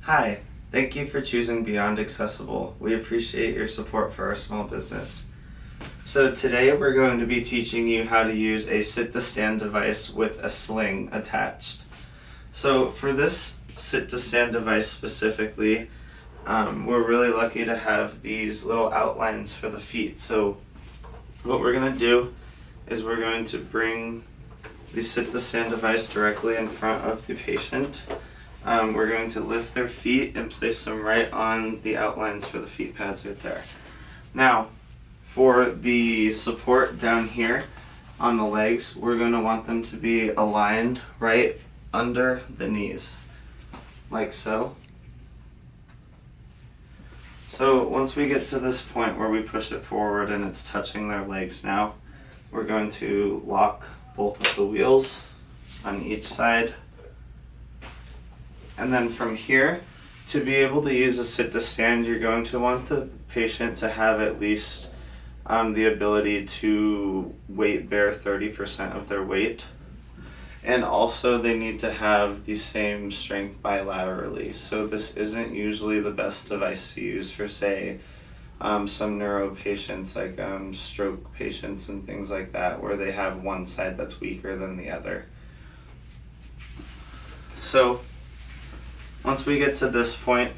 Hi, thank you for choosing Beyond Accessible. We appreciate your support for our small business. So today we're going to be teaching you how to use a sit-to-stand device with a sling attached. So for this sit-to-stand device specifically, we're really lucky to have these little outlines for the feet. So what we're going to do is we're going to bring the sit-to-stand device directly in front of the patient. We're going to lift their feet and place them right on the outlines for the feet pads right there. Now, for the support down here on the legs, we're going to want them to be aligned right under the knees, like so. So once we get to this point where we push it forward and it's touching their legs now, we're going to lock both of the wheels on each side. And then from here, to be able to use a sit-to-stand, you're going to want the patient to have at least the ability to weight bear 30% of their weight. And also they need to have the same strength bilaterally. So this isn't usually the best device to use for, say, some neuro patients, like stroke patients and things like that, where they have one side that's weaker than the other. So once we get to this point,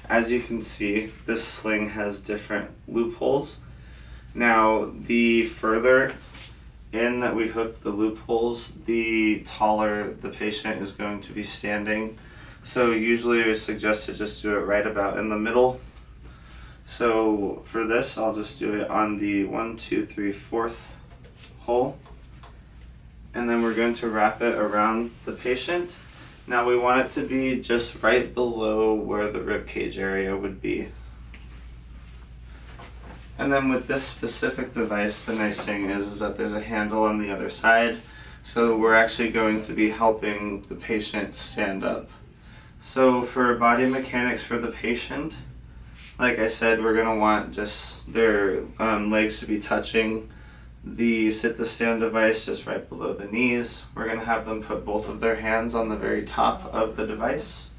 as you can see, this sling has different loopholes. Now, the further in that we hook the loopholes, the taller the patient is going to be standing. So usually we suggest to just do it right about in the middle. So for this, I'll just do it on the 1, 2, 3, 4th hole. And then we're going to wrap it around the patient. Now we want it to be just right below where the rib cage area would be. And then with this specific device, the nice thing is that there's a handle on the other side. So we're actually going to be helping the patient stand up. So for body mechanics for the patient, like I said, we're going to want just their legs to be touching the sit-to-stand device just right below the knees. We're going to have them put both of their hands on the very top of the device.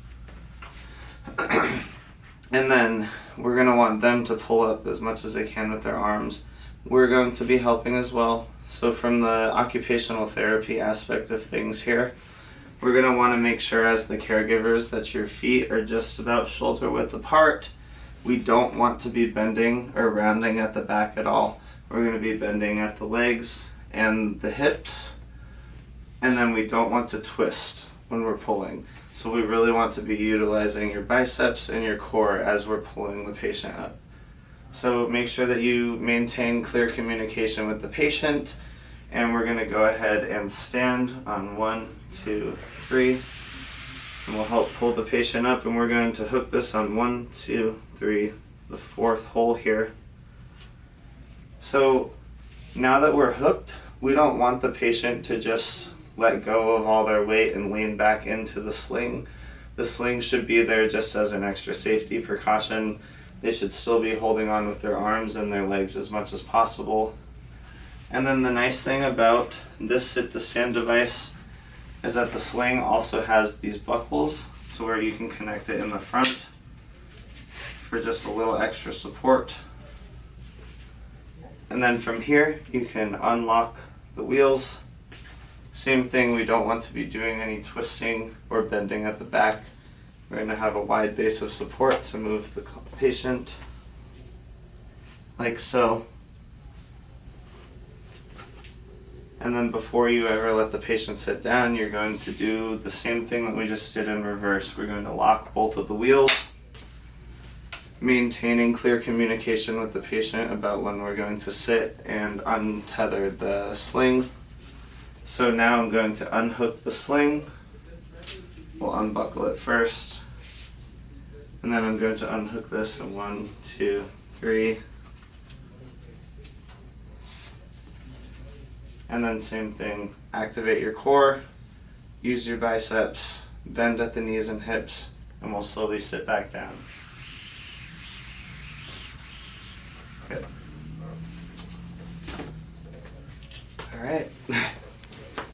And then we're going to want them to pull up as much as they can with their arms. We're going to be helping as well. So from the occupational therapy aspect of things here, we're going to want to make sure as the caregivers that your feet are just about shoulder width apart. We don't want to be bending or rounding at the back at all. We're going to be bending at the legs and the hips, and then we don't want to twist when we're pulling. So we really want to be utilizing your biceps and your core as we're pulling the patient up. So make sure that you maintain clear communication with the patient, and we're going to go ahead and stand on 1, 2, 3, and we'll help pull the patient up, and we're going to hook this on 1, 2, 3, the 4th hole here. So now that we're hooked, we don't want the patient to just let go of all their weight and lean back into the sling. The sling should be there just as an extra safety precaution. They should still be holding on with their arms and their legs as much as possible. And then the nice thing about this sit-to-stand device is that the sling also has these buckles to where you can connect it in the front for just a little extra support. And then from here, you can unlock the wheels. Same thing, we don't want to be doing any twisting or bending at the back. We're going to have a wide base of support to move the patient, like so. And then before you ever let the patient sit down, you're going to do the same thing that we just did in reverse. We're going to lock both of the wheels, maintaining clear communication with the patient about when we're going to sit and untether the sling. So now I'm going to unhook the sling. We'll unbuckle it first. And then I'm going to unhook this in 1, 2, 3. And then same thing, activate your core, use your biceps, bend at the knees and hips, and we'll slowly sit back down. Good. All right.